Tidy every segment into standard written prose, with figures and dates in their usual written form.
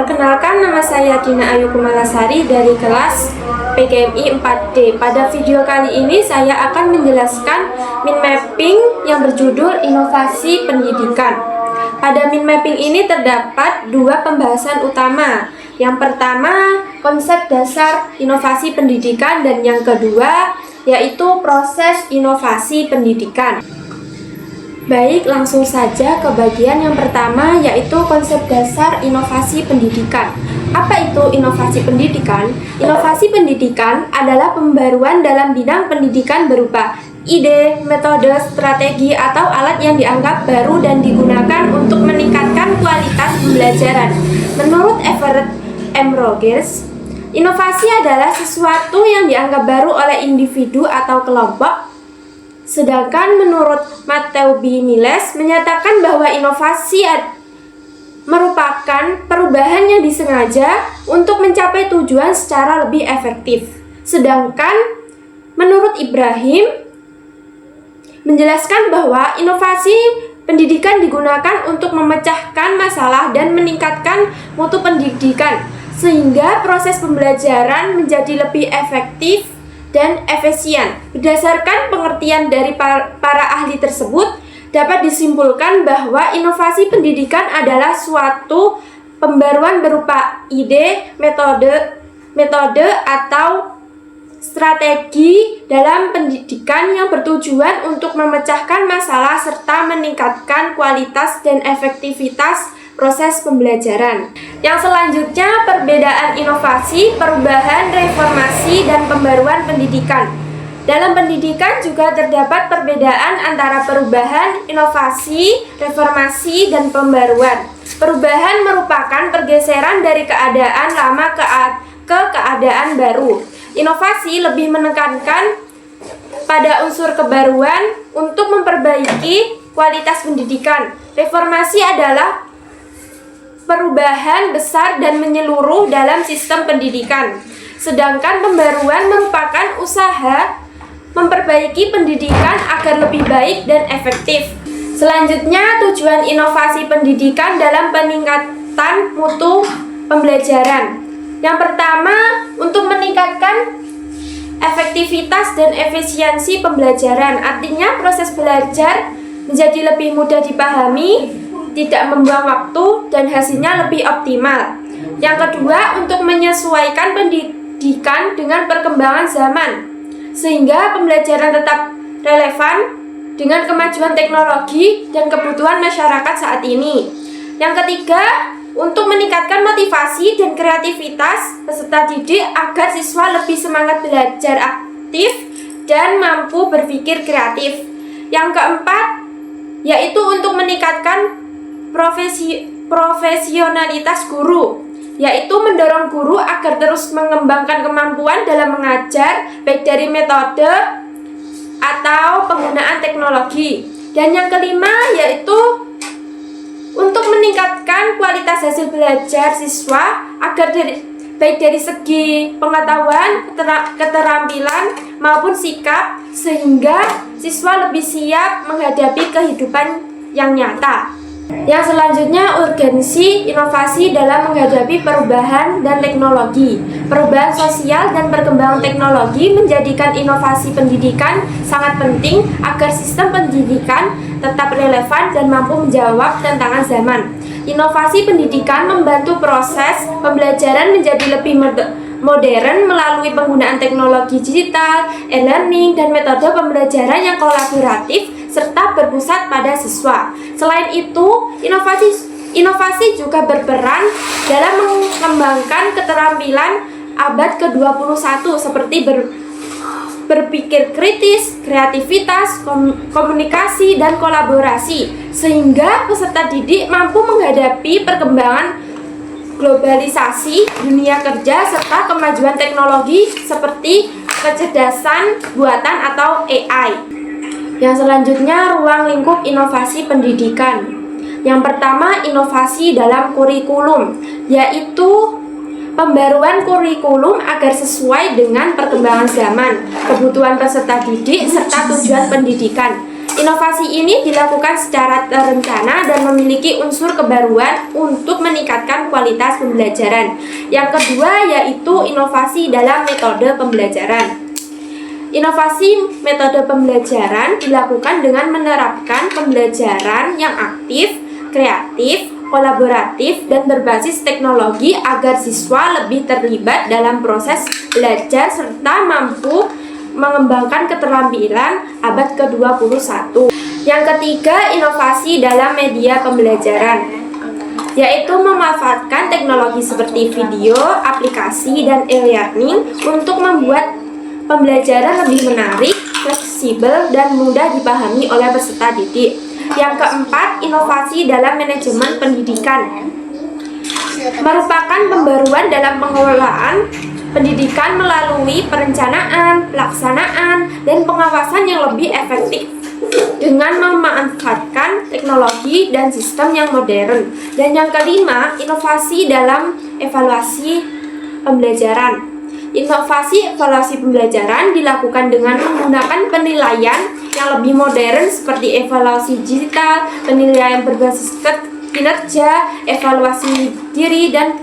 Perkenalkan, nama saya Dina Ayu Kumalasari dari kelas PKMI 4D. Pada video kali ini saya akan menjelaskan mind mapping yang berjudul Inovasi Pendidikan. Pada mind mapping ini terdapat dua pembahasan utama. Yang pertama, konsep dasar inovasi pendidikan, dan yang kedua yaitu proses inovasi pendidikan. Baik, langsung saja ke bagian yang pertama, yaitu konsep dasar inovasi pendidikan. Apa itu inovasi pendidikan? Inovasi pendidikan adalah pembaruan dalam bidang pendidikan berupa ide, metode, strategi, atau alat yang dianggap baru dan digunakan untuk meningkatkan kualitas pembelajaran. Menurut Everett M. Rogers, inovasi adalah sesuatu yang dianggap baru oleh individu atau kelompok. Sedangkan menurut Matteo B. Miles menyatakan bahwa inovasi merupakan perubahan yang disengaja untuk mencapai tujuan secara lebih efektif. Sedangkan menurut Ibrahim menjelaskan bahwa inovasi pendidikan digunakan untuk memecahkan masalah dan meningkatkan mutu pendidikan, sehingga proses pembelajaran menjadi lebih efektif dan efisien. Berdasarkan pengertian dari para ahli tersebut, dapat disimpulkan bahwa inovasi pendidikan adalah suatu pembaruan berupa ide, metode atau strategi dalam pendidikan yang bertujuan untuk memecahkan masalah serta meningkatkan kualitas dan efektivitas proses pembelajaran. Yang selanjutnya, perbedaan inovasi, perubahan, reformasi, dan pembaruan pendidikan. Dalam pendidikan juga terdapat perbedaan antara perubahan, inovasi, reformasi, dan pembaruan. Perubahan merupakan pergeseran dari keadaan lama ke keadaan baru. Inovasi lebih menekankan pada unsur kebaruan untuk memperbaiki kualitas pendidikan. Reformasi adalah perubahan besar dan menyeluruh dalam sistem pendidikan. Sedangkan pembaruan merupakan usaha memperbaiki pendidikan agar lebih baik dan efektif. Selanjutnya, tujuan inovasi pendidikan dalam peningkatan mutu pembelajaran. Yang pertama, untuk meningkatkan efektivitas dan efisiensi pembelajaran. Artinya proses belajar menjadi lebih mudah dipahami, tidak membuang waktu, dan hasilnya lebih optimal. Yang kedua, untuk menyesuaikan pendidikan dengan perkembangan zaman, sehingga pembelajaran tetap relevan dengan kemajuan teknologi dan kebutuhan masyarakat saat ini. Yang ketiga, untuk meningkatkan motivasi dan kreativitas peserta didik agar siswa lebih semangat belajar aktif dan mampu berpikir kreatif. Yang keempat, yaitu untuk meningkatkan profesionalitas guru, yaitu mendorong guru agar terus mengembangkan kemampuan dalam mengajar, baik dari metode atau penggunaan teknologi. Dan yang kelima, yaitu untuk meningkatkan kualitas hasil belajar siswa agar baik dari segi pengetahuan, keterampilan maupun sikap, sehingga siswa lebih siap menghadapi kehidupan yang nyata. Yang selanjutnya, urgensi inovasi dalam menghadapi perubahan dan teknologi. Perubahan sosial dan perkembangan teknologi menjadikan inovasi pendidikan sangat penting agar sistem pendidikan tetap relevan dan mampu menjawab tantangan zaman. Inovasi pendidikan membantu proses pembelajaran menjadi lebih modern melalui penggunaan teknologi digital, e-learning, dan metode pembelajaran yang kolaboratif serta berpusat pada siswa. Selain itu, inovasi juga berperan dalam mengembangkan keterampilan abad ke-21 seperti berpikir kritis, kreativitas, komunikasi, dan kolaborasi, sehingga peserta didik mampu menghadapi perkembangan globalisasi dunia kerja serta kemajuan teknologi seperti kecerdasan buatan atau AI. Yang selanjutnya, ruang lingkup inovasi pendidikan. Yang pertama, inovasi dalam kurikulum, yaitu pembaruan kurikulum agar sesuai dengan perkembangan zaman, kebutuhan peserta didik, serta tujuan pendidikan. Inovasi ini dilakukan secara terencana dan memiliki unsur kebaruan untuk meningkatkan kualitas pembelajaran. Yang kedua yaitu inovasi dalam metode pembelajaran. Inovasi metode pembelajaran dilakukan dengan menerapkan pembelajaran yang aktif, kreatif, kolaboratif, dan berbasis teknologi agar siswa lebih terlibat dalam proses belajar serta mampu mengembangkan keterampilan abad ke-21. Yang ketiga, inovasi dalam media pembelajaran, yaitu memanfaatkan teknologi seperti video, aplikasi, dan e-learning untuk membuat pembelajaran lebih menarik, fleksibel, dan mudah dipahami oleh peserta didik. Yang keempat, inovasi dalam manajemen pendidikan, merupakan pembaruan dalam pengelolaan pendidikan melalui perencanaan, pelaksanaan, dan pengawasan yang lebih efektif dengan memanfaatkan teknologi dan sistem yang modern. Dan yang kelima, inovasi dalam evaluasi pembelajaran. Inovasi evaluasi pembelajaran dilakukan dengan menggunakan penilaian yang lebih modern seperti evaluasi digital, penilaian berbasis kinerja, evaluasi diri, dan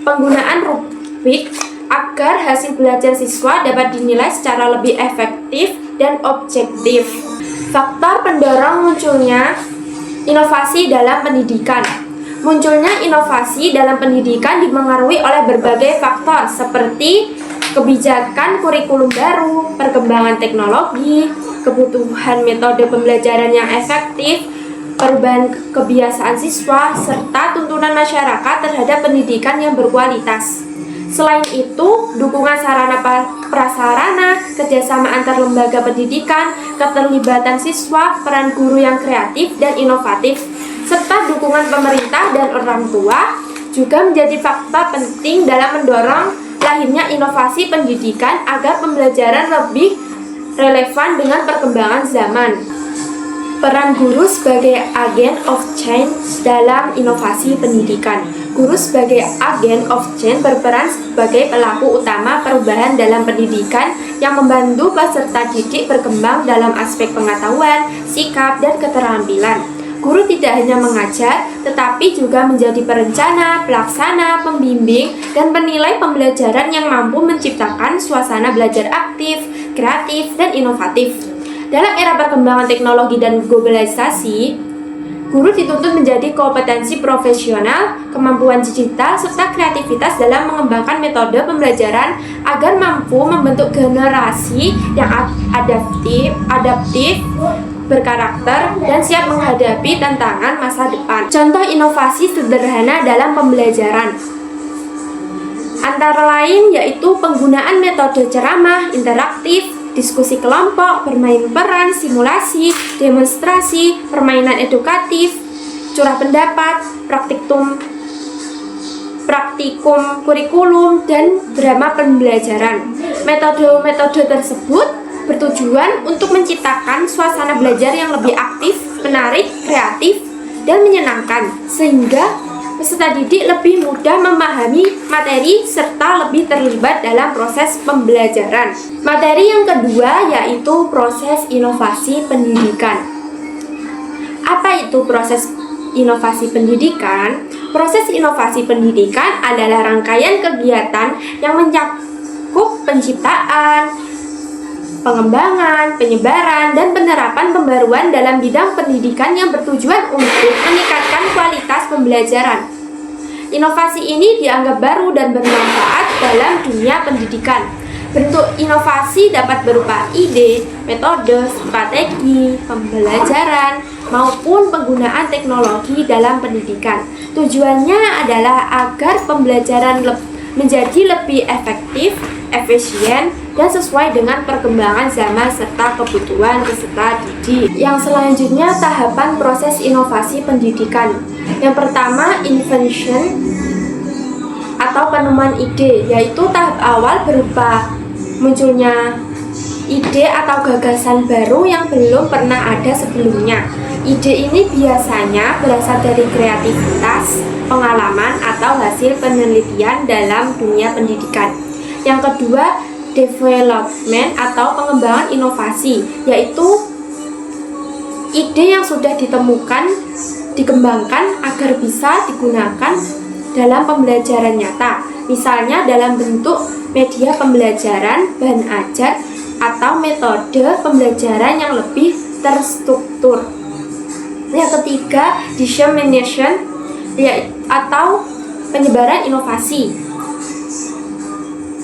penggunaan rubrik agar hasil belajar siswa dapat dinilai secara lebih efektif dan objektif. Faktor pendorong munculnya inovasi dalam pendidikan. Munculnya inovasi dalam pendidikan dipengaruhi oleh berbagai faktor seperti kebijakan kurikulum baru, perkembangan teknologi, kebutuhan metode pembelajaran yang efektif, perubahan kebiasaan siswa, serta tuntunan masyarakat terhadap pendidikan yang berkualitas. Selain itu, dukungan sarana prasarana, kerjasama antar lembaga pendidikan, keterlibatan siswa, peran guru yang kreatif dan inovatif, serta dukungan pemerintah dan orang tua juga menjadi faktor penting dalam mendorong lahirnya inovasi pendidikan agar pembelajaran lebih relevan dengan perkembangan zaman. Peran guru sebagai agen of change dalam inovasi pendidikan. Guru sebagai agen of change berperan sebagai pelaku utama perubahan dalam pendidikan yang membantu peserta didik berkembang dalam aspek pengetahuan, sikap, dan keterampilan. Guru tidak hanya mengajar, tetapi juga menjadi perencana, pelaksana, pembimbing, dan penilai pembelajaran yang mampu menciptakan suasana belajar aktif, kreatif, dan inovatif. Dalam era perkembangan teknologi dan globalisasi, guru dituntut menjadi kompetensi profesional, kemampuan digital, serta kreativitas dalam mengembangkan metode pembelajaran agar mampu membentuk generasi yang adaptif, berkarakter, dan siap menghadapi tantangan masa depan. Contoh inovasi sederhana dalam pembelajaran antara lain yaitu penggunaan metode ceramah interaktif, diskusi kelompok, bermain peran, simulasi, demonstrasi, permainan edukatif, curah pendapat, praktikum kurikulum, dan drama pembelajaran. Metode-metode tersebut bertujuan untuk menciptakan suasana belajar yang lebih aktif, menarik, kreatif, dan menyenangkan, sehingga peserta didik lebih mudah memahami materi serta lebih terlibat dalam proses pembelajaran. Materi yang kedua yaitu proses inovasi pendidikan. Apa itu proses inovasi pendidikan? Proses inovasi pendidikan adalah rangkaian kegiatan yang mencakup penciptaan, pengembangan, penyebaran, dan penerapan pembaruan dalam bidang pendidikan yang bertujuan untuk meningkatkan kualitas pembelajaran. Inovasi ini dianggap baru dan bermanfaat dalam dunia pendidikan. Bentuk inovasi dapat berupa ide, metode, strategi, pembelajaran, maupun penggunaan teknologi dalam pendidikan. Tujuannya adalah agar pembelajaran menjadi lebih efektif, efisien, dan sesuai dengan perkembangan zaman serta kebutuhan peserta didik. Yang selanjutnya tahapan proses inovasi pendidikan. Yang pertama, invention atau penemuan ide, yaitu tahap awal berupa munculnya ide atau gagasan baru yang belum pernah ada sebelumnya. Ide ini biasanya berasal dari kreativitas, pengalaman, atau hasil penelitian dalam dunia pendidikan. Yang kedua, development atau pengembangan inovasi, yaitu ide yang sudah dikembangkan agar bisa digunakan dalam pembelajaran nyata, misalnya dalam bentuk media pembelajaran, bahan ajar, atau metode pembelajaran yang lebih terstruktur. Yang ketiga, dissemination atau penyebaran inovasi,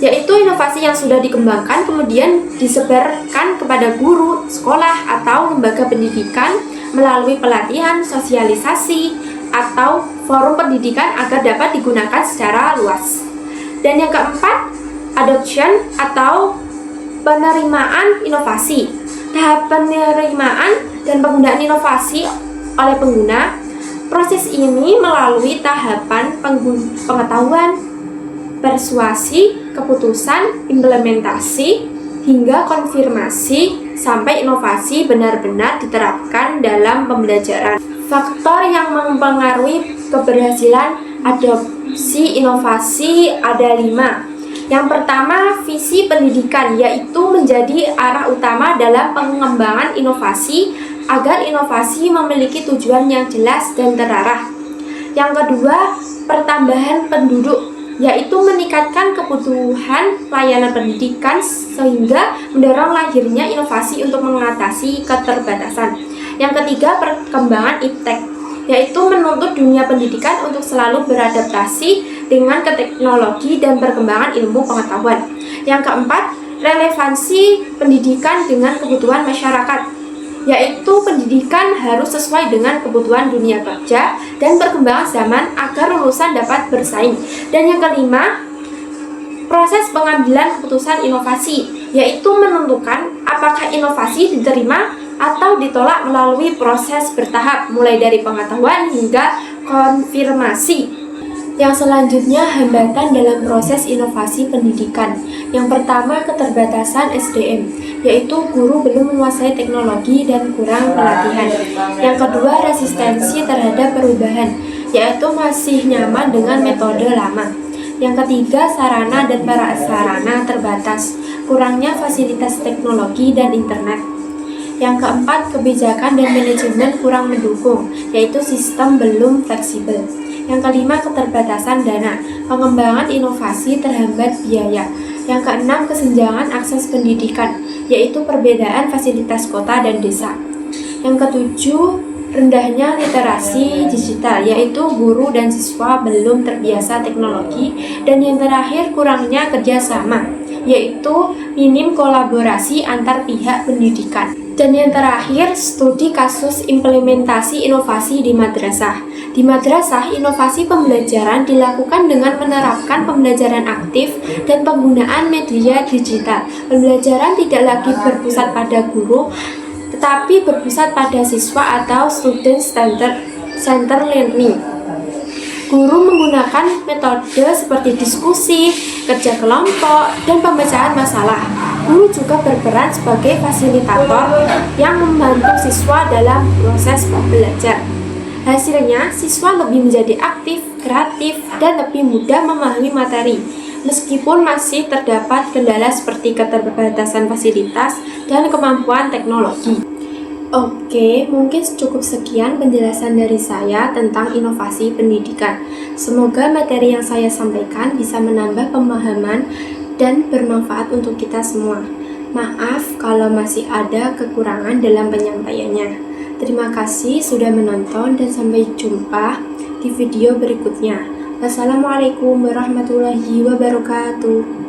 yaitu inovasi yang sudah dikembangkan kemudian disebarkan kepada guru, sekolah, atau lembaga pendidikan melalui pelatihan, sosialisasi, atau forum pendidikan agar dapat digunakan secara luas. Dan yang keempat, adoption atau penerimaan inovasi. Tahap penerimaan dan penggunaan inovasi oleh pengguna. Proses ini melalui tahapan pengetahuan, persuasi, keputusan, implementasi, hingga konfirmasi sampai inovasi benar-benar diterapkan dalam pembelajaran. Faktor yang mempengaruhi keberhasilan adopsi inovasi ada 5. Yang pertama, visi pendidikan, yaitu menjadi arah utama dalam pengembangan inovasi agar inovasi memiliki tujuan yang jelas dan terarah. Yang kedua, pertambahan penduduk, yaitu meningkatkan kebutuhan layanan pendidikan sehingga mendorong lahirnya inovasi untuk mengatasi keterbatasan. Yang ketiga, perkembangan iptek, yaitu menuntut dunia pendidikan untuk selalu beradaptasi dengan teknologi dan perkembangan ilmu pengetahuan. Yang keempat, relevansi pendidikan dengan kebutuhan masyarakat, yaitu pendidikan harus sesuai dengan kebutuhan dunia kerja dan perkembangan zaman agar lulusan dapat bersaing. Dan yang kelima, proses pengambilan keputusan inovasi, yaitu menentukan apakah inovasi diterima atau ditolak melalui proses bertahap, mulai dari pengetahuan hingga konfirmasi. Yang selanjutnya, hambatan dalam proses inovasi pendidikan. Yang pertama, keterbatasan SDM, yaitu guru belum menguasai teknologi dan kurang pelatihan. Yang kedua, resistensi terhadap perubahan, yaitu masih nyaman dengan metode lama. Yang ketiga, sarana dan prasarana terbatas, kurangnya fasilitas teknologi dan internet. Yang keempat, kebijakan dan manajemen kurang mendukung, yaitu sistem belum fleksibel. Yang kelima, keterbatasan dana, pengembangan inovasi terhambat biaya. Yang keenam, kesenjangan akses pendidikan, yaitu perbedaan fasilitas kota dan desa. Yang ketujuh, rendahnya literasi digital, yaitu guru dan siswa belum terbiasa teknologi. Dan yang terakhir, kurangnya kerjasama, yaitu minim kolaborasi antar pihak pendidikan. Dan yang terakhir, studi kasus implementasi inovasi di madrasah. Di madrasah, inovasi pembelajaran dilakukan dengan menerapkan pembelajaran aktif dan penggunaan media digital. Pembelajaran tidak lagi berpusat pada guru, tetapi berpusat pada siswa atau student center learning. Guru menggunakan metode seperti diskusi, kerja kelompok, dan pemecahan masalah. Guru juga berperan sebagai fasilitator yang membantu siswa dalam proses belajar. Hasilnya, siswa lebih menjadi aktif, kreatif, dan lebih mudah memahami materi, meskipun masih terdapat kendala seperti keterbatasan fasilitas dan kemampuan teknologi. Oke, mungkin cukup sekian penjelasan dari saya tentang inovasi pendidikan. Semoga materi yang saya sampaikan bisa menambah pemahaman dan bermanfaat untuk kita semua. Maaf kalau masih ada kekurangan dalam penyampaiannya. Terima kasih sudah menonton dan sampai jumpa di video berikutnya. Wassalamualaikum warahmatullahi wabarakatuh.